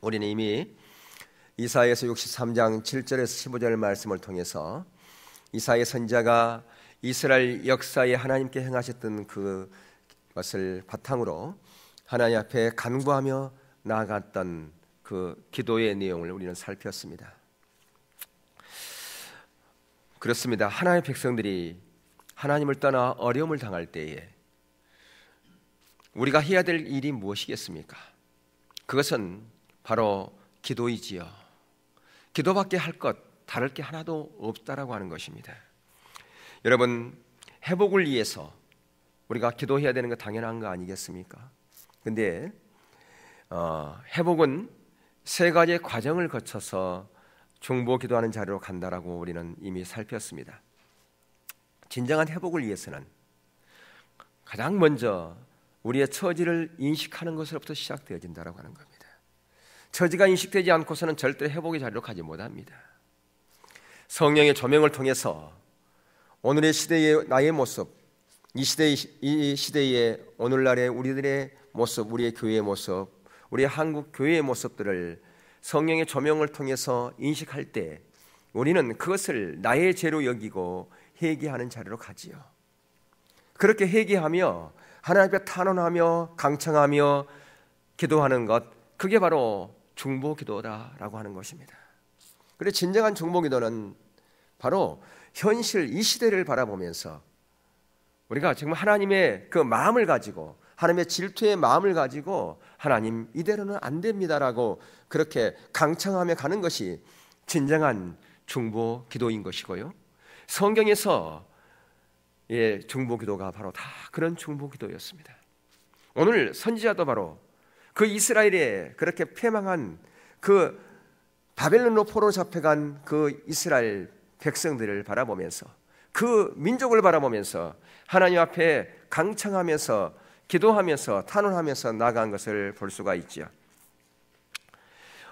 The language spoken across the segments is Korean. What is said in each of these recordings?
우리는 이미 이사야서 63장 7절에서 15절 말씀을 통해서 이사야 선지자가 이스라엘 역사에 하나님께 행하셨던 그것을 바탕으로 하나님 앞에 간구하며 나아갔던 그 기도의 내용을 우리는 살폈습니다. 그렇습니다. 하나님의 백성들이 하나님을 떠나 어려움을 당할 때에 우리가 해야 될 일이 무엇이겠습니까? 그것은 바로 기도이지요. 기도밖에 할 것 다를 게 하나도 없다라고 하는 것입니다. 여러분, 회복을 위해서 우리가 기도해야 되는 거 당연한 거 아니겠습니까? 근데 회복은 세 가지의 과정을 거쳐서 중보 기도하는 자리로 간다라고 우리는 이미 살폈습니다. 진정한 회복을 위해서는 가장 먼저 우리의 처지를 인식하는 것으로부터 시작되어진다라고 하는 겁니다. 처지가 인식되지 않고서는 절대 회복의 자리로 가지 못합니다. 성령의 조명을 통해서 오늘의 시대의 나의 모습, 이 시대의 오늘날의 우리들의 모습, 우리의 교회의 모습, 우리의 한국 교회의 모습들을 성령의 조명을 통해서 인식할 때 우리는 그것을 나의 죄로 여기고 회개하는 자리로 가지요. 그렇게 회개하며 하나님 앞에 탄원하며 강청하며 기도하는 것, 그게 바로 중보 기도다라고 하는 것입니다. 그래서 진정한 중보 기도는 바로 현실 이 시대를 바라보면서 우리가 정말 하나님의 그 마음을 가지고 하나님의 질투의 마음을 가지고 하나님 이대로는 안 됩니다라고 그렇게 강청하며 가는 것이 진정한 중보 기도인 것이고요. 성경에서 중보 기도가 바로 다 그런 중보 기도였습니다. 오늘 선지자도 바로 그 이스라엘에 그렇게 패망한 그 바벨론으로 포로 잡혀간 그 이스라엘 백성들을 바라보면서 그 민족을 바라보면서 하나님 앞에 강청하면서 기도하면서 탄원하면서 나아간 것을 볼 수가 있죠.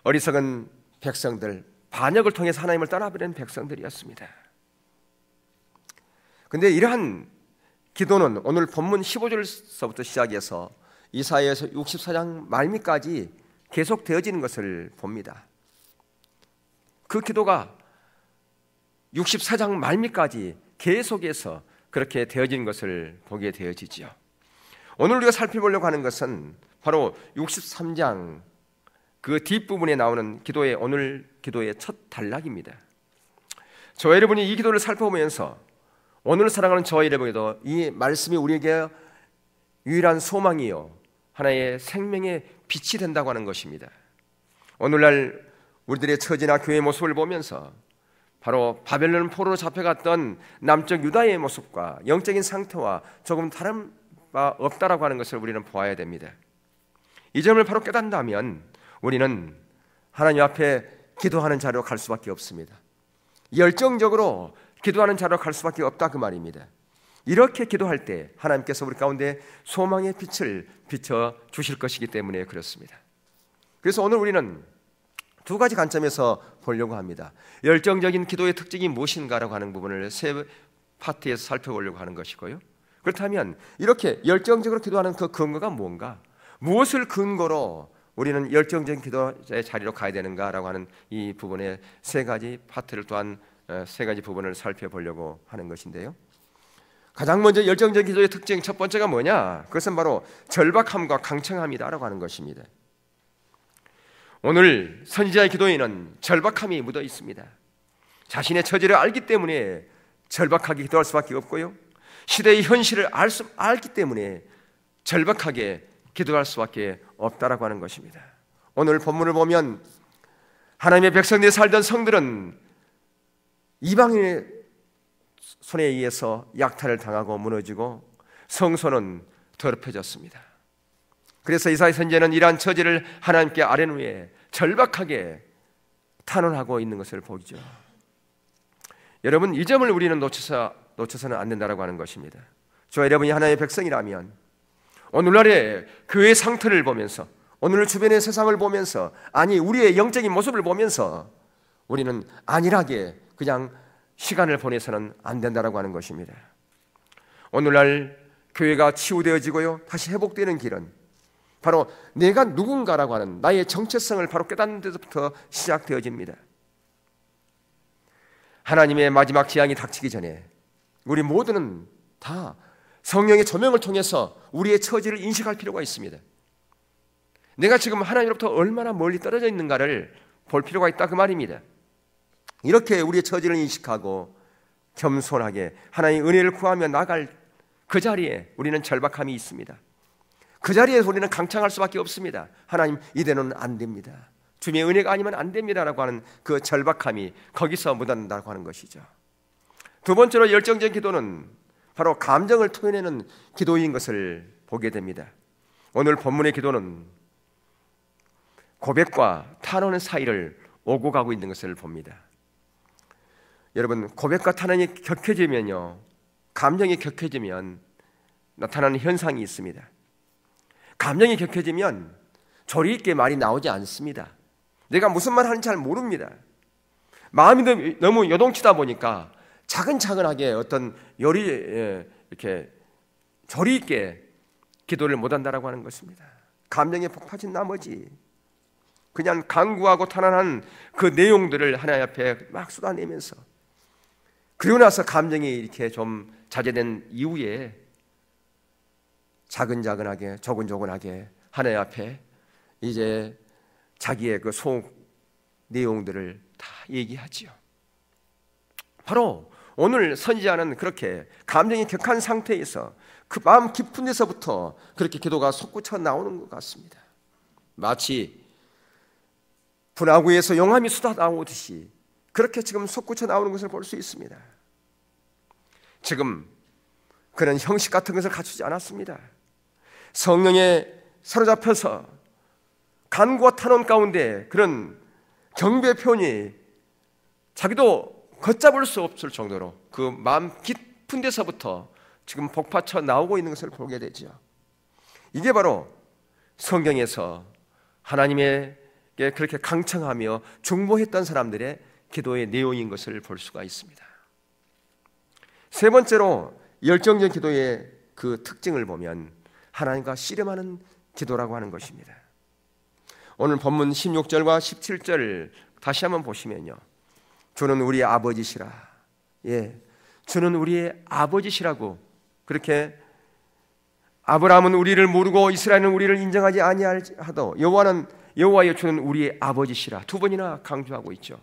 어리석은 백성들, 반역을 통해서 하나님을 떠나버린 백성들이었습니다. 그런데 이러한 기도는 오늘 본문 15절서부터 시작해서 이사야에서 64장 말미까지 계속 되어지는 것을 봅니다. 그 기도가 64장 말미까지 계속해서 그렇게 되어지는 것을 보게 되어지죠. 오늘 우리가 살펴보려고 하는 것은 바로 63장 그 뒷부분에 나오는 기도의 오늘 기도의 첫 단락입니다. 저와 여러분이 이 기도를 살펴보면서 오늘 살아가는 저와 여러분에게도 이 말씀이 우리에게 유일한 소망이요 하나의 생명의 빛이 된다고 하는 것입니다. 오늘날 우리들의 처지나 교회의 모습을 보면서 바로 바벨론 포로로 잡혀갔던 남쪽 유다의 모습과 영적인 상태와 조금 다른 바 없다라고 하는 것을 우리는 보아야 됩니다. 이 점을 바로 깨닫는다면 우리는 하나님 앞에 기도하는 자리로 갈 수밖에 없습니다. 열정적으로 기도하는 자리로 갈 수밖에 없다 그 말입니다. 이렇게 기도할 때 하나님께서 우리 가운데 소망의 빛을 비춰 주실 것이기 때문에 그렇습니다. 그래서 오늘 우리는 두 가지 관점에서 보려고 합니다. 열정적인 기도의 특징이 무엇인가라고 하는 부분을 세 파트에서 살펴보려고 하는 것이고요. 그렇다면 이렇게 열정적으로 기도하는 그 근거가 뭔가, 무엇을 근거로 우리는 열정적인 기도의 자리로 가야 되는가라고 하는 이 부분의 세 가지 파트를 또한 세 가지 부분을 살펴보려고 하는 것인데요. 가장 먼저 열정적인 기도의 특징 첫 번째가 뭐냐? 그것은 바로 절박함과 강청함이다라고 하는 것입니다. 오늘 선지자의 기도에는 절박함이 묻어 있습니다. 자신의 처지를 알기 때문에 절박하게 기도할 수밖에 없고요, 시대의 현실을 알기 때문에 절박하게 기도할 수밖에 없다라고 하는 것입니다. 오늘 본문을 보면 하나님의 백성들이 살던 성들은 이방인의 손에 의해서 약탈을 당하고 무너지고 성소는 더럽혀졌습니다. 그래서 이사야 선지자는 이러한 처지를 하나님께 아뢰는 후에 절박하게 탄원하고 있는 것을 보이죠. 여러분, 이 점을 우리는 놓쳐서는 안 된다라고 하는 것입니다. 저와 여러분이 하나님의 백성이라면 오늘날의 교회의 상태를 보면서, 오늘 주변의 세상을 보면서, 아니 우리의 영적인 모습을 보면서 우리는 안일하게 그냥 시간을 보내서는 안 된다라고 하는 것입니다. 오늘날 교회가 치유되어지고요 다시 회복되는 길은 바로 내가 누군가라고 하는 나의 정체성을 바로 깨닫는 데서부터 시작되어집니다. 하나님의 마지막 재앙이 닥치기 전에 우리 모두는 다 성령의 조명을 통해서 우리의 처지를 인식할 필요가 있습니다. 내가 지금 하나님으로부터 얼마나 멀리 떨어져 있는가를 볼 필요가 있다 그 말입니다. 이렇게 우리의 처지를 인식하고 겸손하게 하나님의 은혜를 구하며 나갈 그 자리에 우리는 절박함이 있습니다. 그 자리에서 우리는 강창할 수밖에 없습니다. 하나님, 이대로는 안 됩니다. 주님의 은혜가 아니면 안 됩니다라고 하는 그 절박함이 거기서 묻어난다고 하는 것이죠. 두 번째로 열정적인 기도는 바로 감정을 토해내는 기도인 것을 보게 됩니다. 오늘 본문의 기도는 고백과 탄원 사이를 오고 가고 있는 것을 봅니다. 여러분, 고백과 탄원이 격해지면요, 감정이 격해지면 나타나는 현상이 있습니다. 감정이 격해지면 조리 있게 말이 나오지 않습니다. 내가 무슨 말 하는지 잘 모릅니다. 마음이 너무 요동치다 보니까 차근차근하게 어떤 이렇게 조리 있게 기도를 못한다라고 하는 것입니다. 감정에 폭파진 나머지 그냥 간구하고 탄원한 그 내용들을 하나님 앞에 막 쏟아내면서, 그리고 나서 감정이 이렇게 좀 자제된 이후에 자근자근하게 조근조근하게 하나님 앞에 이제 자기의 그 속 내용들을 다 얘기하지요. 바로 오늘 선지자는 그렇게 감정이 격한 상태에서 그 마음 깊은 데서부터 그렇게 기도가 솟구쳐 나오는 것 같습니다. 마치 분화구에서 용암이 쏟아 나오듯이 그렇게 지금 솟구쳐 나오는 것을 볼 수 있습니다. 지금 그런 형식 같은 것을 갖추지 않았습니다. 성령에 사로잡혀서 간구와 탄원 가운데 그런 경배 표현이 자기도 걷잡을 수 없을 정도로 그 마음 깊은 데서부터 지금 복파쳐 나오고 있는 것을 보게 되죠. 이게 바로 성경에서 하나님에게 그렇게 강청하며 중보했던 사람들의 기도의 내용인 것을 볼 수가 있습니다. 세 번째로 열정적 기도의 그 특징을 보면 하나님과 씨름하는 기도라고 하는 것입니다. 오늘 본문 16절과 17절 다시 한번 보시면요, 주는 우리의 아버지시라. 주는 우리의 아버지시라고, 그렇게 아브라함은 우리를 모르고 이스라엘은 우리를 인정하지 아니하도 여호와여 주는 우리의 아버지시라. 두 번이나 강조하고 있죠.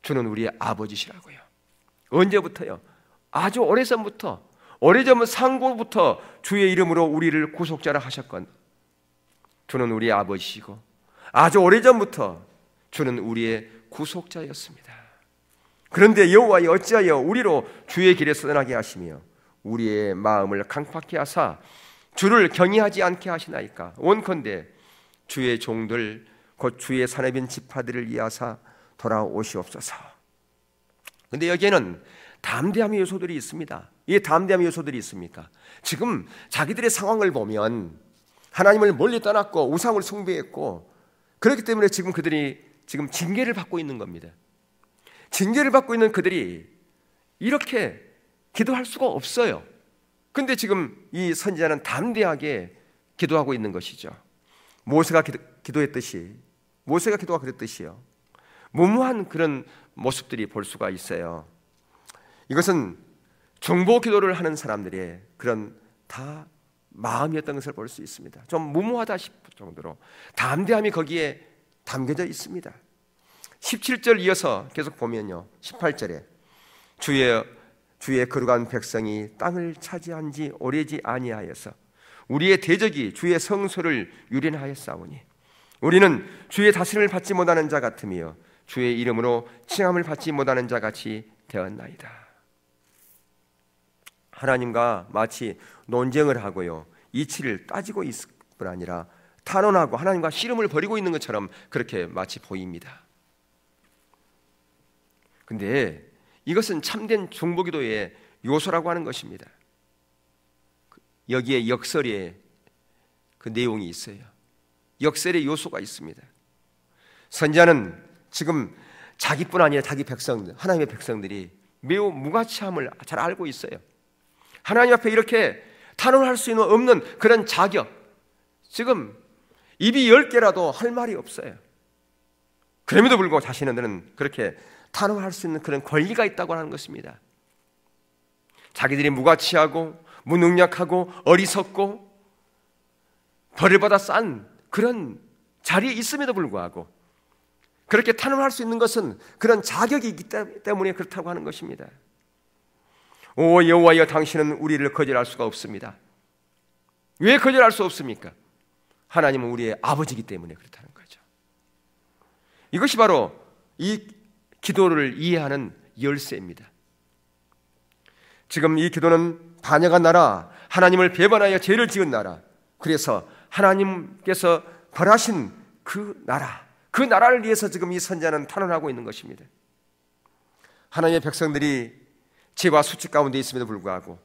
주는 우리의 아버지시라고요. 언제부터요? 아주 오래전부터, 오래전 상고부터 주의 이름으로 우리를 구속자라 하셨건 주는 우리의 아버지시고 아주 오래전부터 주는 우리의 구속자였습니다. 그런데 여호와여 어찌하여 우리로 주의 길에 서나게 하시며 우리의 마음을 강팍케 하사 주를 경외하지 않게 하시나이까. 원컨대 주의 종들 곧 주의 사내빈 지파들을 이하사 돌아오시옵소서. 그런데 여기에는 담대함의 요소들이 있습니다. 이 담대함의 요소들이 있습니까? 지금 자기들의 상황을 보면 하나님을 멀리 떠났고 우상을 숭배했고, 그렇기 때문에 지금 그들이 지금 징계를 받고 있는 겁니다. 징계를 받고 있는 그들이 이렇게 기도할 수가 없어요. 근데 지금 이 선지자는 담대하게 기도하고 있는 것이죠. 모세가 기도했듯이, 모세가 기도가 그랬듯이요, 무모한 그런 모습들이 볼 수가 있어요. 이것은 중보 기도를 하는 사람들의 그런 다 마음이었던 것을 볼 수 있습니다. 좀 무모하다 싶을 정도로 담대함이 거기에 담겨져 있습니다. 17절 이어서 계속 보면요, 18절에 주의 거룩한 백성이 땅을 차지한 지 오래지 아니하여서 우리의 대적이 주의 성소를 유린하였사오니 우리는 주의 다스림을 받지 못하는 자 같으며 주의 이름으로 칭함을 받지 못하는 자 같이 되었나이다. 하나님과 마치 논쟁을 하고요, 이치를 따지고 있을 뿐 아니라 탄원하고 하나님과 씨름을 벌이고 있는 것처럼 그렇게 마치 보입니다. 근데 이것은 참된 중보기도의 요소라고 하는 것입니다. 여기에 역설의 그 내용이 있어요. 역설의 요소가 있습니다. 선지자는 지금 자기뿐 아니라 자기 백성들, 하나님의 백성들이 매우 무가치함을 잘 알고 있어요. 하나님 앞에 이렇게 탄원할 수 있는 없는 그런 자격, 지금 입이 10개라도 할 말이 없어요. 그럼에도 불구하고 자신들은 그렇게 탄압할 수 있는 그런 권리가 있다고 하는 것입니다. 자기들이 무가치하고 무능력하고 어리석고 벌을 받아 싼 그런 자리에 있음에도 불구하고 그렇게 탄압할 수 있는 것은 그런 자격이 있기 때문에 그렇다고 하는 것입니다. 오 여호와여, 당신은 우리를 거절할 수가 없습니다. 왜 거절할 수 없습니까? 하나님은 우리의 아버지이기 때문에 그렇다는 거죠. 이것이 바로 이 기도를 이해하는 열쇠입니다. 지금 이 기도는 반역한 나라, 하나님을 배반하여 죄를 지은 나라, 그래서 하나님께서 벌하신 그 나라, 그 나라를 위해서 지금 이 선지자는 탄원하고 있는 것입니다. 하나님의 백성들이 죄와 수치 가운데 있음에도 불구하고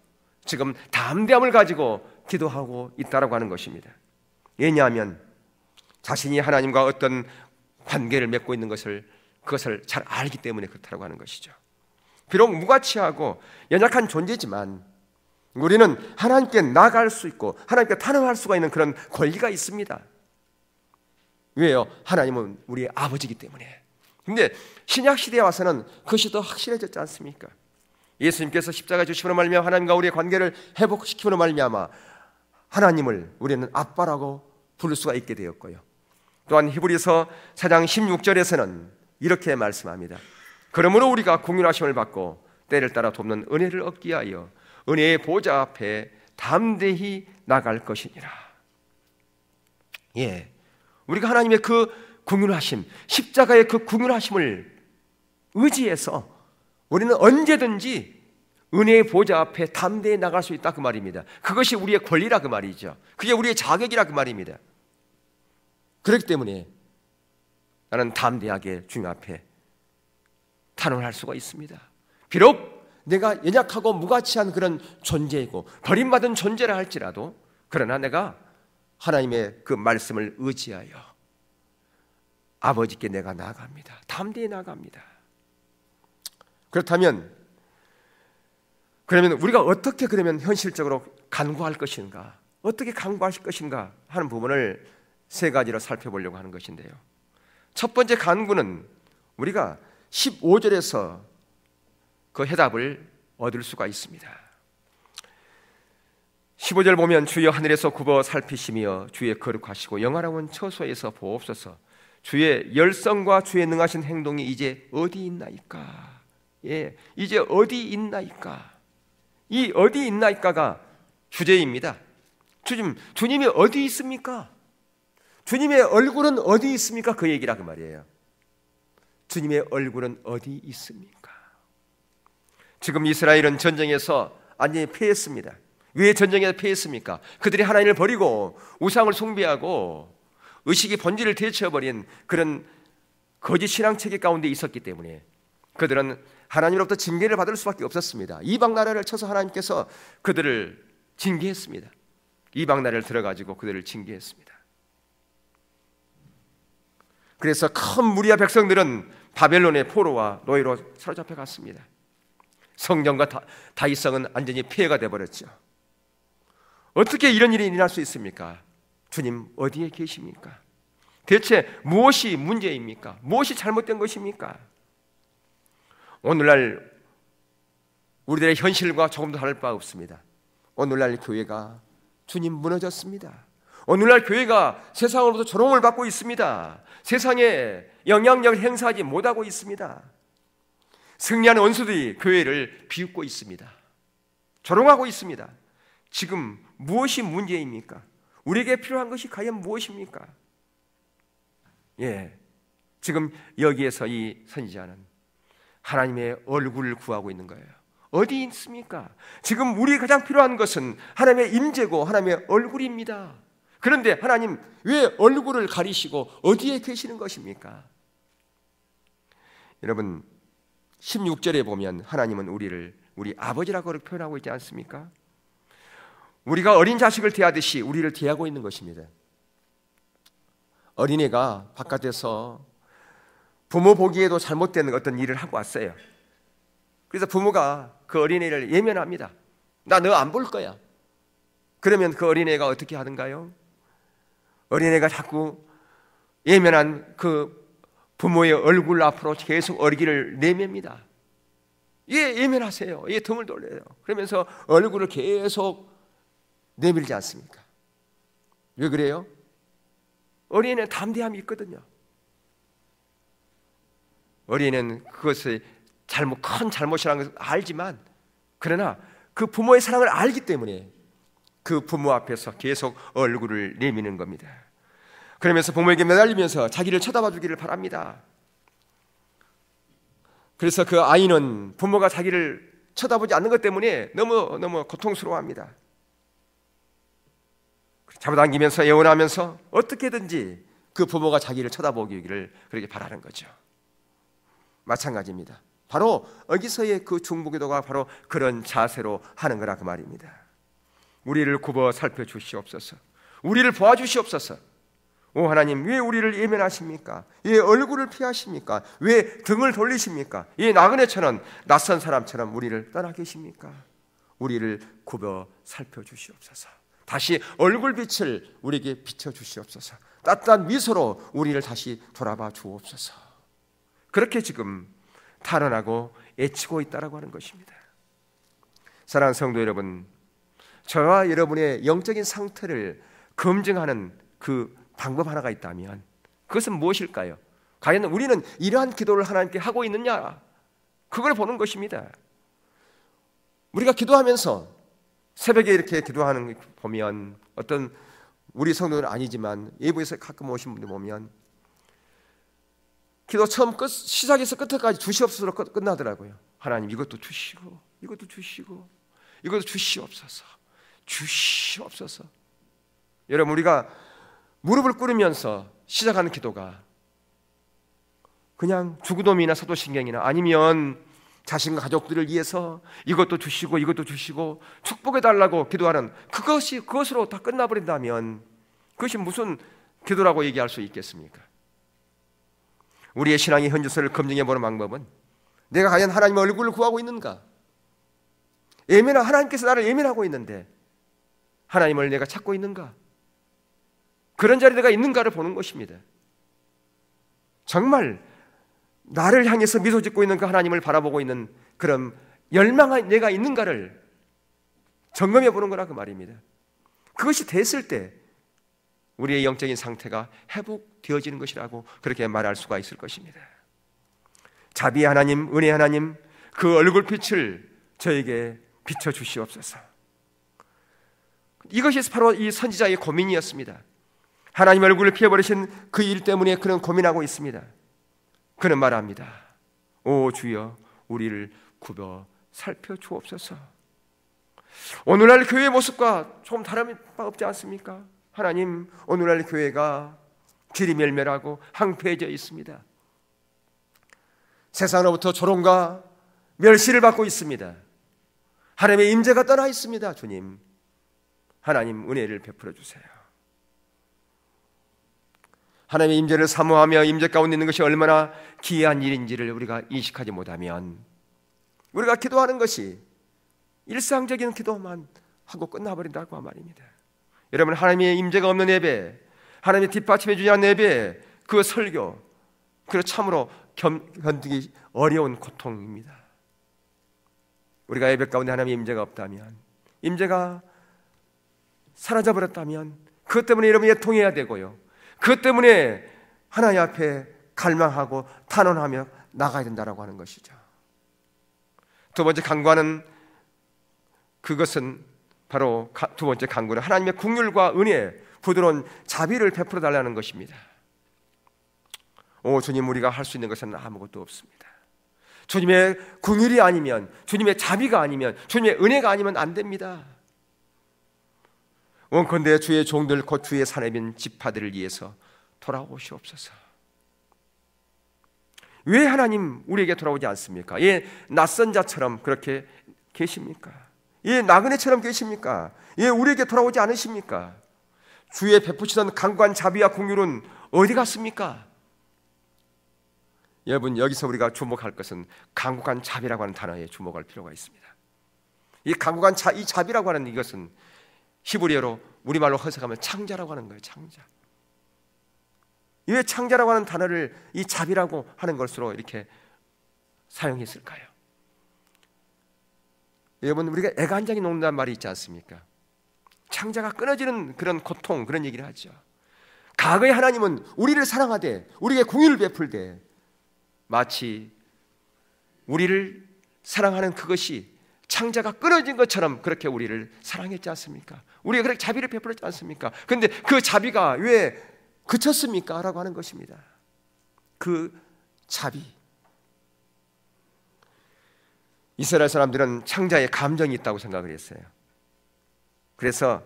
지금 담대함을 가지고 기도하고 있다라고 하는 것입니다. 왜냐하면 자신이 하나님과 어떤 관계를 맺고 있는 그것을 잘 알기 때문에 그렇다고 하는 것이죠. 비록 무가치하고 연약한 존재지만 우리는 하나님께 나아갈 수 있고 하나님께 탄원할 수가 있는 그런 권리가 있습니다. 왜요? 하나님은 우리의 아버지이기 때문에. 근데 신약 시대에 와서는 그것이 더 확실해졌지 않습니까? 예수님께서 십자가 주심으로 말미암아 하나님과 우리의 관계를 회복시킴으로 말미암아 하나님을 우리는 아빠라고 부를 수가 있게 되었고요. 또한 히브리서 4장 16절에서는 이렇게 말씀합니다. 그러므로 우리가 공륜하심을 받고 때를 따라 돕는 은혜를 얻기 위하여 은혜의 보좌 앞에 담대히 나갈 것이니라. 예, 우리가 하나님의 그 공륜하심, 십자가의 그 공륜하심을 의지해서 우리는 언제든지 은혜의 보좌 앞에 담대히 나갈 수 있다 그 말입니다. 그것이 우리의 권리라 그 말이죠. 그게 우리의 자격이라 그 말입니다. 그렇기 때문에 나는 담대하게 주님 앞에 탄원할 수가 있습니다. 비록 내가 연약하고 무가치한 그런 존재이고 버림받은 존재라 할지라도, 그러나 내가 하나님의 그 말씀을 의지하여 아버지께 내가 나아갑니다. 담대히 나아갑니다. 그러면 우리가 어떻게 그러면 현실적으로 간구할 것인가, 어떻게 간구하실 것인가 하는 부분을 세 가지로 살펴보려고 하는 것인데요. 첫 번째 간구는 우리가 15절에서 그 해답을 얻을 수가 있습니다. 15절 보면 주여 하늘에서 굽어 살피시며 주의 거룩하시고 영화로운 처소에서 보옵소서. 주의 열성과 주의 능하신 행동이 이제 어디 있나이까? 예, 이제 어디 있나이까? 이 어디 있나이까가 주제입니다. 주님이 어디 있습니까? 주님의 얼굴은 어디 있습니까? 그 얘기라 그 말이에요. 주님의 얼굴은 어디 있습니까? 지금 이스라엘은 전쟁에서 완전히 패했습니다. 왜 전쟁에서 패했습니까? 그들이 하나님을 버리고 우상을 숭배하고 의식의 본질을 되쳐버린 그런 거짓 신앙체계 가운데 있었기 때문에 그들은 하나님으로부터 징계를 받을 수밖에 없었습니다. 이방 나라를 쳐서 하나님께서 그들을 징계했습니다. 이방 나라를 들어가지고 그들을 징계했습니다. 그래서 큰 무리와 백성들은 바벨론의 포로와 노예로 사로잡혀 갔습니다. 성전과 다윗성은 완전히 폐해가 되어버렸죠. 어떻게 이런 일이 일어날 수 있습니까? 주님 어디에 계십니까? 대체 무엇이 문제입니까? 무엇이 잘못된 것입니까? 오늘날 우리들의 현실과 조금도 다를 바 없습니다. 오늘날 교회가 주님 무너졌습니다. 오늘날 교회가 세상으로부터 조롱을 받고 있습니다. 세상에 영향력을 행사하지 못하고 있습니다. 승리하는 원수들이 교회를 비웃고 있습니다. 조롱하고 있습니다. 지금 무엇이 문제입니까? 우리에게 필요한 것이 과연 무엇입니까? 예, 지금 여기에서 이 선지자는 하나님의 얼굴을 구하고 있는 거예요. 어디 있습니까? 지금 우리 가장 필요한 것은 하나님의 임재고 하나님의 얼굴입니다. 그런데 하나님 왜 얼굴을 가리시고 어디에 계시는 것입니까? 여러분 16절에 보면 하나님은 우리 아버지라고 표현하고 있지 않습니까? 우리가 어린 자식을 대하듯이 우리를 대하고 있는 것입니다. 어린애가 바깥에서 부모 보기에도 잘못된 어떤 일을 하고 왔어요. 그래서 부모가 그 어린애를 예면합니다. 나 너 안 볼 거야. 그러면 그 어린애가 어떻게 하던가요? 어린애가 자꾸 예민한 그 부모의 얼굴 앞으로 계속 어리기를 내밉니다. 예, 예민하세요. 예, 등을 돌려요. 그러면서 얼굴을 계속 내밀지 않습니까? 왜 그래요? 어린애는 담대함이 있거든요. 어린애는 그것을 큰 잘못이라는 것을 알지만, 그러나 그 부모의 사랑을 알기 때문에 그 부모 앞에서 계속 얼굴을 내미는 겁니다. 그러면서 부모에게 매달리면서 자기를 쳐다봐 주기를 바랍니다. 그래서 그 아이는 부모가 자기를 쳐다보지 않는 것 때문에 너무 고통스러워합니다. 잡아당기면서 애원하면서 어떻게든지 그 부모가 자기를 쳐다보기를 그렇게 바라는 거죠. 마찬가지입니다. 바로 여기서의 그 중보기도가 바로 그런 자세로 하는 거라 그 말입니다. 우리를 굽어 살펴주시옵소서. 우리를 보아주시옵소서. 오 하나님, 왜 우리를 예면하십니까? 왜 얼굴을 피하십니까? 왜 등을 돌리십니까? 이 나그네처럼 낯선 사람처럼 우리를 떠나 계십니까? 우리를 굽어 살펴주시옵소서. 다시 얼굴빛을 우리에게 비춰주시옵소서. 따뜻한 미소로 우리를 다시 돌아봐 주옵소서. 그렇게 지금 탄원하고 애치고 있다라고 하는 것입니다. 사랑하는 성도 여러분, 저와 여러분의 영적인 상태를 검증하는 그 방법 하나가 있다면 그것은 무엇일까요? 과연 우리는 이러한 기도를 하나님께 하고 있느냐? 그걸 보는 것입니다. 우리가 기도하면서 새벽에 이렇게 기도하는 거 보면, 어떤 우리 성도는 아니지만 예부에서 가끔 오신 분들 보면 기도 처음 시작에서 끝까지 주시옵소서로 끝나더라고요. 하나님 이것도 주시고 이것도 주시고 이것도 주시옵소서, 주시옵소서. 여러분, 우리가 무릎을 꿇으면서 시작하는 기도가 그냥 주구도미나 사도신경이나 아니면 자신과 가족들을 위해서 이것도 주시고 이것도 주시고 축복해달라고 기도하는 그것으로 다 끝나버린다면 그것이 무슨 기도라고 얘기할 수 있겠습니까? 우리의 신앙의 현주소를 검증해보는 방법은, 내가 과연 하나님의 얼굴을 구하고 있는가? 하나님께서 나를 예민하고 있는데 하나님을 내가 찾고 있는가? 그런 자리에 내가 있는가를 보는 것입니다. 정말 나를 향해서 미소 짓고 있는 그 하나님을 바라보고 있는 그런 열망한 내가 있는가를 점검해 보는 거라 그 말입니다. 그것이 됐을 때 우리의 영적인 상태가 회복되어지는 것이라고 그렇게 말할 수가 있을 것입니다. 자비의 하나님, 은혜의 하나님, 그 얼굴빛을 저에게 비춰주시옵소서. 이것이 바로 이 선지자의 고민이었습니다. 하나님 얼굴을 피해버리신 그 일 때문에 그는 고민하고 있습니다. 그는 말합니다. 오 주여, 우리를 굽어 살펴주옵소서. 오늘날 교회의 모습과 조금 다른 바 없지 않습니까? 하나님, 오늘날 교회가 길이 멸멸하고 황폐해져 있습니다. 세상으로부터 조롱과 멸시를 받고 있습니다. 하나님의 임재가 떠나 있습니다. 주님, 하나님 은혜를 베풀어 주세요. 하나님의 임재를 사모하며 임재 가운데 있는 것이 얼마나 귀한 일인지를 우리가 인식하지 못하면 우리가 기도하는 것이 일상적인 기도만 하고 끝나버린다고 말입니다. 여러분, 하나님의 임재가 없는 예배, 하나님의 뒷받침해 주지 않는 예배, 그 설교, 그 참으로 견디기 어려운 고통입니다. 우리가 예배 가운데 하나님의 임재가 없다면, 임재가 사라져버렸다면 그것 때문에 여러분이 애통해야 되고요, 그것 때문에 하나님 앞에 갈망하고 탄원하며 나가야 된다고 하는 것이죠. 두 번째 간구하는 그것은 바로 두 번째 간구는 하나님의 긍휼과 은혜, 부드러운 자비를 베풀어 달라는 것입니다. 오 주님, 우리가 할 수 있는 것은 아무것도 없습니다. 주님의 긍휼이 아니면, 주님의 자비가 아니면, 주님의 은혜가 아니면 안 됩니다. 원컨대 주의 종들 곧 주의 사내민 지파들을 위해서 돌아오시옵소서. 왜 하나님 우리에게 돌아오지 않습니까? 예, 낯선 자처럼 그렇게 계십니까? 예, 나그네처럼 계십니까? 예, 우리에게 돌아오지 않으십니까? 주의 베푸시던 강관 자비와 긍휼은 어디 갔습니까? 여러분, 여기서 우리가 주목할 것은 강구한 자비라고 하는 단어에 주목할 필요가 있습니다. 이 강구한 이 자비라고 하는 이것은 히브리어로 우리말로 해석하면 창자라고 하는 거예요. 창자. 왜 창자라고 하는 단어를 이 자비라고 하는 것으로 이렇게 사용했을까요? 여러분, 우리가 애간장이 녹는다는 말이 있지 않습니까? 창자가 끊어지는 그런 고통, 그런 얘기를 하죠. 과거의 하나님은 우리를 사랑하되 우리에게 공의를 베풀되 마치 우리를 사랑하는 그것이 창자가 끊어진 것처럼 그렇게 우리를 사랑했지 않습니까? 우리가 그렇게 자비를 베풀었지 않습니까? 그런데 그 자비가 왜 그쳤습니까? 라고 하는 것입니다. 그 자비. 이스라엘 사람들은 창자에 감정이 있다고 생각을 했어요. 그래서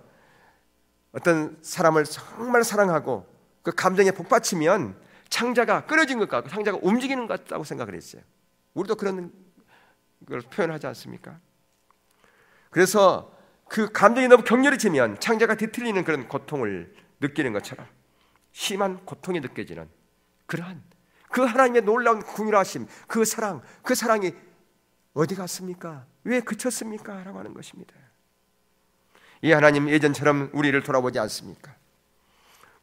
어떤 사람을 정말 사랑하고 그 감정에 복받치면 창자가 끊어진 것 같고 창자가 움직이는 것 같다고 생각을 했어요. 우리도 그런 걸 표현하지 않습니까? 그래서 그 감정이 너무 격렬해지면 창자가 뒤틀리는 그런 고통을 느끼는 것처럼 심한 고통이 느껴지는 그러한 그 하나님의 놀라운 궁휼하심, 그 사랑이 어디 갔습니까? 왜 그쳤습니까? 라고 하는 것입니다. 이 하나님 예전처럼 우리를 돌아보지 않습니까?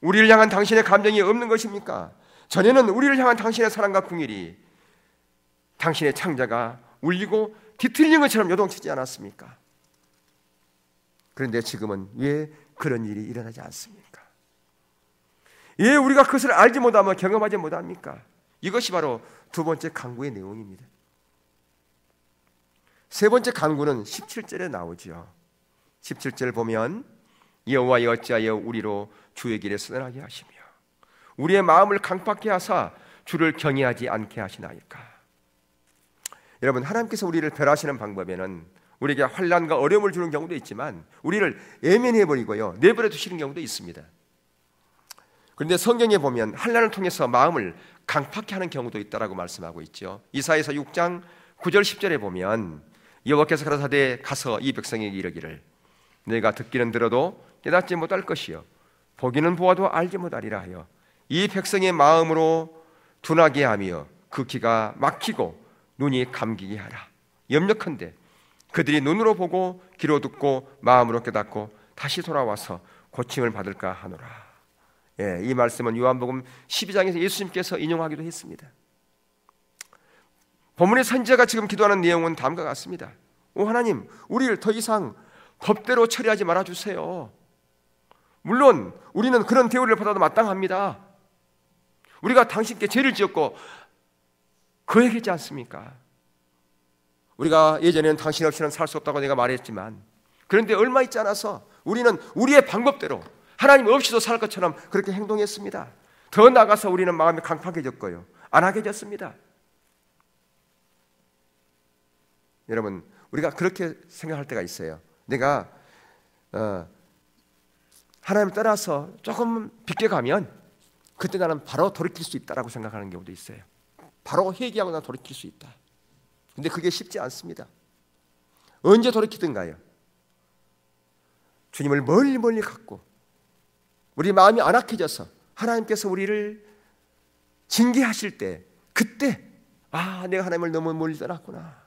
우리를 향한 당신의 감정이 없는 것입니까? 전에는 우리를 향한 당신의 사랑과 궁휼이 당신의 창자가 울리고 뒤틀리는 것처럼 요동치지 않았습니까? 그런데 지금은 왜 그런 일이 일어나지 않습니까? 왜 우리가 그것을 알지 못하며 경험하지 못합니까? 이것이 바로 두 번째 간구의 내용입니다. 세 번째 간구는 17절에 나오죠. 17절 보면 여호와여 어찌하여 우리로 주의 길에 서늘하게 하시며 우리의 마음을 강팍케 하사 주를 경외하지 않게 하시나이까. 여러분, 하나님께서 우리를 멸하시는 방법에는 우리에게 환난과 어려움을 주는 경우도 있지만 우리를 예민해버리고요 내버려 두시는 경우도 있습니다. 그런데 성경에 보면 환난을 통해서 마음을 강팍케 하는 경우도 있다라고 말씀하고 있죠. 이사야서 6장 9절 10절에 보면 여호와께서 가라사대 가서 이 백성에게 이르기를 내가 듣기는 들어도 깨닫지 못할 것이요 보기는 보아도 알지 못하리라 하여 이 백성의 마음으로 둔하게 하며 그 귀가 막히고 눈이 감기게 하라. 염려컨대 그들이 눈으로 보고 귀로 듣고 마음으로 깨닫고 다시 돌아와서 고침을 받을까 하노라. 이 말씀은 요한복음 12장에서 예수님께서 인용하기도 했습니다. 본문의 선지자가 지금 기도하는 내용은 다음과 같습니다. 오 하나님, 우리를 더 이상 법대로 처리하지 말아주세요. 물론 우리는 그런 대우를 받아도 마땅합니다. 우리가 당신께 죄를 지었고 그 얘기지 않습니까? 우리가 예전에는 당신 없이는 살 수 없다고 내가 말했지만 그런데 얼마 있지 않아서 우리는 우리의 방법대로 하나님 없이도 살 것처럼 그렇게 행동했습니다. 더 나아가서 우리는 마음이 강팍해졌고요 안 하게 됐습니다. 여러분, 우리가 그렇게 생각할 때가 있어요. 내가 하나님을 따라서 조금 비껴가면 그때 나는 바로 돌이킬 수 있다라고 생각하는 경우도 있어요. 바로 회개하고 나는 돌이킬 수 있다. 근데 그게 쉽지 않습니다. 언제 돌이키든가요 주님을 멀리 갖고 우리 마음이 안악해져서 하나님께서 우리를 징계하실 때 그때 내가 하나님을 너무 멀리 떠났구나.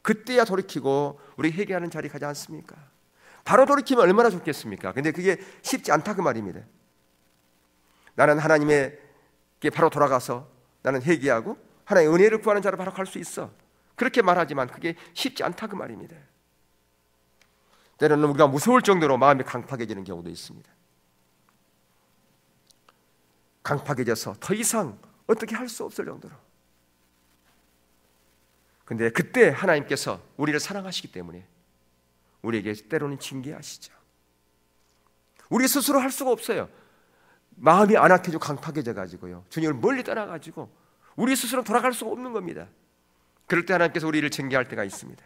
그때야 돌이키고 우리 회개하는 자리 가지 않습니까? 바로 돌이키면 얼마나 좋겠습니까? 근데 그게 쉽지 않다 그 말입니다. 나는 하나님에게 바로 돌아가서 나는 회개하고 하나님의 은혜를 구하는 자로 바로 갈 수 있어. 그렇게 말하지만 그게 쉽지 않다 그 말입니다. 때로는 우리가 무서울 정도로 마음이 강팍해지는 경우도 있습니다. 강팍해져서 더 이상 어떻게 할 수 없을 정도로. 근데 그때 하나님께서 우리를 사랑하시기 때문에 우리에게 때로는 징계하시죠. 우리 스스로 할 수가 없어요. 마음이 안악해지고 강팍해져 가지고요 주님을 멀리 떠나가지고 우리 스스로 돌아갈 수가 없는 겁니다. 그럴 때 하나님께서 우리를 징계할 때가 있습니다.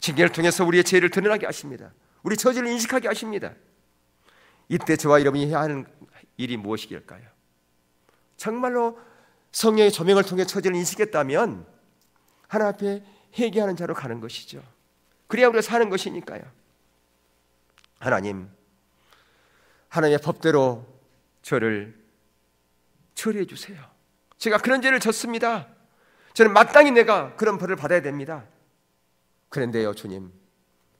징계를 통해서 우리의 죄를 드러나게 하십니다. 우리 처지를 인식하게 하십니다. 이때 저와 여러분이 해야 하는 일이 무엇이길까요? 정말로 성령의 조명을 통해 처지를 인식했다면 하나님 앞에 회개하는 자로 가는 것이죠. 그래야 우리가 사는 것이니까요. 하나님, 하나님의 법대로 저를 처리해 주세요. 제가 그런 죄를 졌습니다. 저는 마땅히 내가 그런 벌을 받아야 됩니다. 그런데요 주님,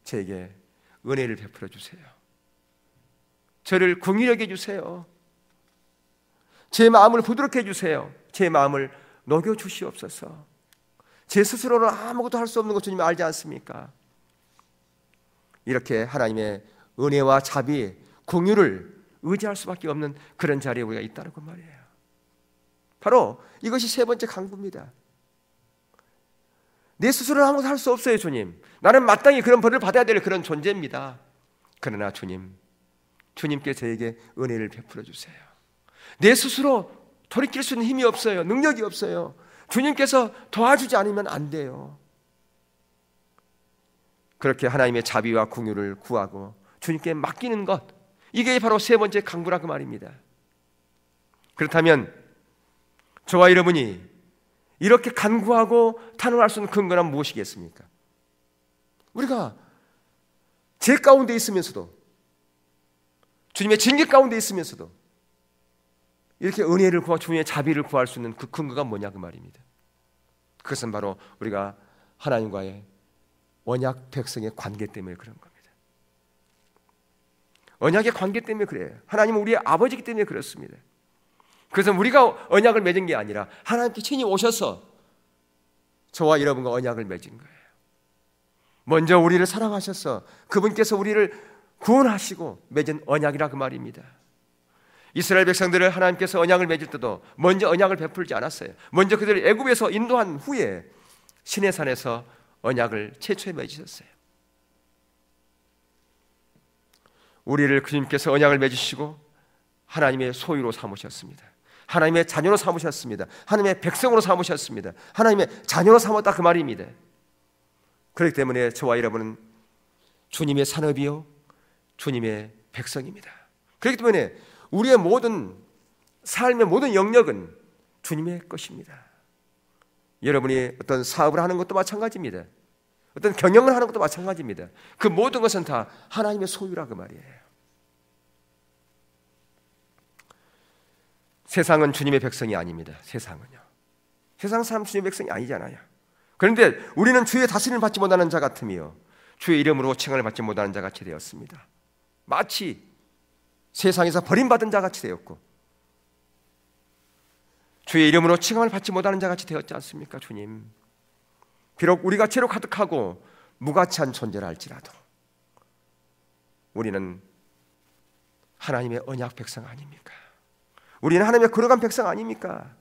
저에게 은혜를 베풀어 주세요. 저를 긍휼히 여겨 주세요. 제 마음을 부드럽게 해주세요. 제 마음을 녹여주시옵소서. 제 스스로는 아무것도 할 수 없는 것 주님 알지 않습니까? 이렇게 하나님의 은혜와 자비, 긍휼을 의지할 수밖에 없는 그런 자리에 우리가 있다는 것 말이에요. 바로 이것이 세 번째 강구입니다. 내 스스로는 아무것도 할 수 없어요, 주님. 나는 마땅히 그런 벌을 받아야 될 그런 존재입니다. 그러나 주님께 저에게 은혜를 베풀어 주세요. 내 스스로 돌이킬 수 있는 힘이 없어요. 능력이 없어요. 주님께서 도와주지 않으면 안 돼요. 그렇게 하나님의 자비와 긍휼을 구하고 주님께 맡기는 것, 이게 바로 세 번째 강구라 그 말입니다. 그렇다면 저와 여러분이 이렇게 간구하고 탄원할 수 있는 근거는 무엇이겠습니까? 우리가 죄 가운데 있으면서도, 주님의 징계 가운데 있으면서도 이렇게 은혜를 구하고 주님의 자비를 구할 수 있는 그 근거가 뭐냐 그 말입니다. 그것은 바로 우리가 하나님과의 언약 백성의 관계 때문에 그런 겁니다. 언약의 관계 때문에 그래요. 하나님은 우리의 아버지이기 때문에 그렇습니다. 그래서 우리가 언약을 맺은 게 아니라 하나님께 친히 오셔서 저와 여러분과 언약을 맺은 거예요. 먼저 우리를 사랑하셔서 그분께서 우리를 구원하시고 맺은 언약이라 그 말입니다. 이스라엘 백성들을 하나님께서 언약을 맺을 때도 먼저 언약을 베풀지 않았어요. 먼저 그들을 애굽에서 인도한 후에 시내산에서 언약을 최초에 맺으셨어요. 우리를 주님께서 언약을 맺으시고 하나님의 소유로 삼으셨습니다. 하나님의 자녀로 삼으셨습니다. 하나님의 백성으로 삼으셨습니다. 하나님의 자녀로 삼았다 그 말입니다. 그렇기 때문에 저와 여러분은 주님의 산업이요 주님의 백성입니다. 그렇기 때문에 우리의 모든 삶의 모든 영역은 주님의 것입니다. 여러분이 어떤 사업을 하는 것도 마찬가지입니다. 어떤 경영을 하는 것도 마찬가지입니다. 그 모든 것은 다 하나님의 소유라 그 말이에요. 세상은 주님의 백성이 아닙니다. 세상은요. 세상 사람 주님의 백성이 아니잖아요. 그런데 우리는 주의 다스림을 받지 못하는 자 같으며 주의 이름으로 칭함을 받지 못하는 자 같이 되었습니다. 마치 세상에서 버림받은 자 같이 되었고 주의 이름으로 칭함을 받지 못하는 자 같이 되었지 않습니까, 주님? 비록 우리가 죄로 가득하고 무가치한 존재라 할지라도 우리는 하나님의 언약 백성 아닙니까? 우리는 하나님의 거룩한 백성 아닙니까?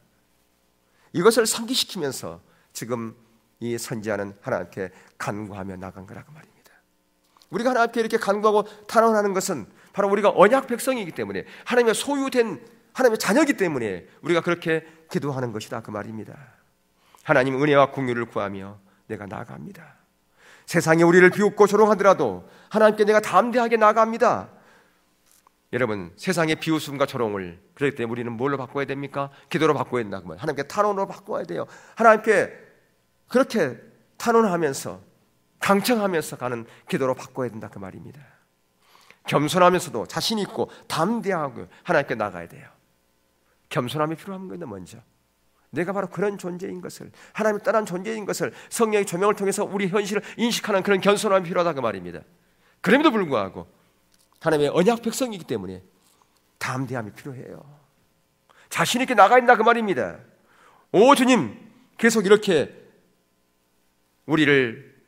이것을 상기시키면서 지금 이 선지자는 하나님께 간구하며 나간 거라고 말입니다. 우리가 하나님께 이렇게 간구하고 탄원하는 것은 바로 우리가 언약 백성이기 때문에 하나님의 소유된 하나님의 자녀이기 때문에 우리가 그렇게 기도하는 것이다 그 말입니다. 하나님 은혜와 긍휼을 구하며 내가 나아갑니다. 세상이 우리를 비웃고 조롱하더라도 하나님께 내가 담대하게 나아갑니다. 여러분, 세상의 비웃음과 조롱을 그렇기 때문에 우리는 뭘로 바꿔야 됩니까? 기도로 바꿔야 된다. 하나님께 탄원으로 바꿔야 돼요. 하나님께 그렇게 탄원하면서 강청하면서 가는 기도로 바꿔야 된다 그 말입니다. 겸손하면서도 자신 있고 담대하고 하나님께 나가야 돼요. 겸손함이 필요한 거예요. 먼저 내가 바로 그런 존재인 것을, 하나님을 떠난 존재인 것을 성령의 조명을 통해서 우리 현실을 인식하는 그런 겸손함이 필요하다 그 말입니다. 그럼에도 불구하고 하나님의 언약 백성이기 때문에 담대함이 필요해요. 자신 있게 나가야 된다 그 말입니다. 오 주님, 계속 이렇게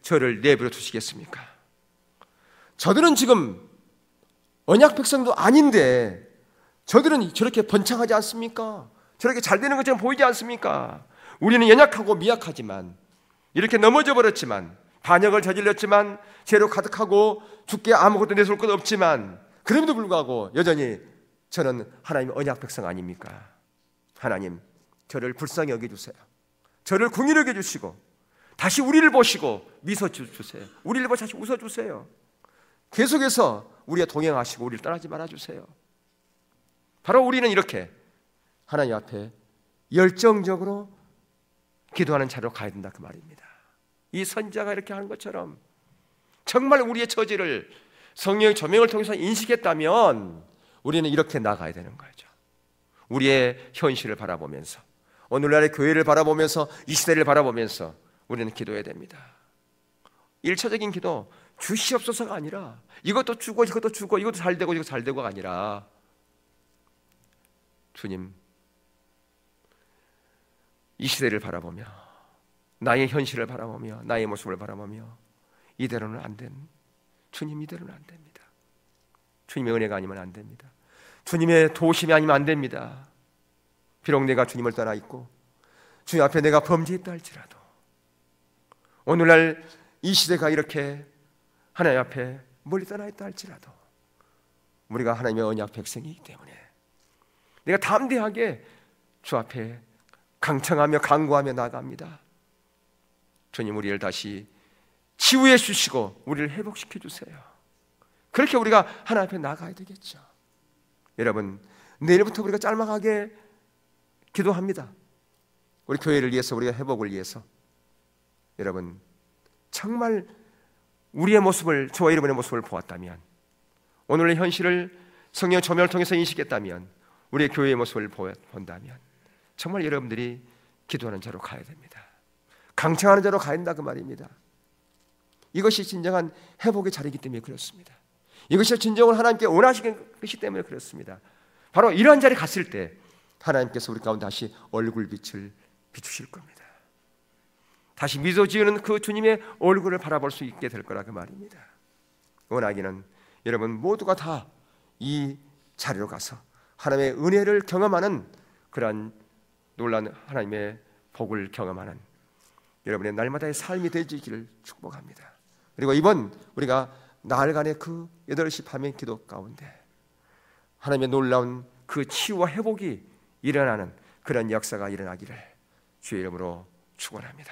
저를 내버려 두시겠습니까? 저들은 지금 언약 백성도 아닌데 저들은 저렇게 번창하지 않습니까? 저렇게 잘 되는 것처럼 보이지 않습니까? 우리는 연약하고 미약하지만 이렇게 넘어져 버렸지만 반역을 저질렀지만 죄로 가득하고 죽게 아무것도 내세울 것 없지만 그럼에도 불구하고 여전히 저는 하나님의 언약 백성 아닙니까? 하나님, 저를 불쌍히 여겨주세요. 저를 긍휼히 여겨주시고 다시 우리를 보시고 미소 주세요. 우리를 보시고 다시 웃어주세요. 계속해서 우리와 동행하시고 우리를 떠나지 말아주세요. 바로 우리는 이렇게 하나님 앞에 열정적으로 기도하는 자로 가야 된다 그 말입니다. 이 선지자가 이렇게 하는 것처럼 정말 우리의 처지를 성령의 조명을 통해서 인식했다면 우리는 이렇게 나가야 되는 거죠. 우리의 현실을 바라보면서 오늘날의 교회를 바라보면서 이 시대를 바라보면서 우리는 기도해야 됩니다. 일차적인 기도, 주시옵소서가 아니라 이것도 주고 이것도 주고 이것도 잘 되고 이것도 잘 되고가 아니라 주님, 이 시대를 바라보며 나의 현실을 바라보며 나의 모습을 바라보며 이대로는 안 된, 주님 이대로는 안 됩니다. 주님의 은혜가 아니면 안 됩니다. 주님의 도우심이 아니면 안 됩니다. 비록 내가 주님을 떠나 있고 주님 앞에 내가 범죄했다 할지라도, 오늘날 이 시대가 이렇게 하나님 앞에 멀리 떠나 있다 할지라도 우리가 하나님의 언약 백성이기 때문에 내가 담대하게 주 앞에 강청하며 간구하며 나아갑니다. 주님, 우리를 다시 치유해 주시고 우리를 회복시켜 주세요. 그렇게 우리가 하나님 앞에 나가야 되겠죠. 여러분, 내일부터 우리가 짤막하게 기도합니다. 우리 교회를 위해서, 우리가 회복을 위해서. 여러분, 정말 우리의 모습을, 저와 여러분의 모습을 보았다면, 오늘의 현실을 성령의 조명을 통해서 인식했다면, 우리의 교회의 모습을 본다면 정말 여러분들이 기도하는 자로 가야 됩니다. 강청하는 자로 가야 된다 그 말입니다. 이것이 진정한 회복의 자리이기 때문에 그렇습니다. 이것이 진정으로 하나님께 원하시는 것이기 때문에 그렇습니다. 바로 이러한 자리에 갔을 때 하나님께서 우리 가운데 다시 얼굴빛을 비추실 겁니다. 다시 미소 지으는 그 주님의 얼굴을 바라볼 수 있게 될 거라 그 말입니다. 원하기는 여러분 모두가 다 이 자리로 가서 하나님의 은혜를 경험하는 그러한 놀라운 하나님의 복을 경험하는 여러분의 날마다의 삶이 되기를 축복합니다. 그리고 이번 우리가 나흘간의 그 8시 밤의 기도 가운데 하나님의 놀라운 그 치유와 회복이 일어나는 그런 역사가 일어나기를 주의 이름으로 축원합니다.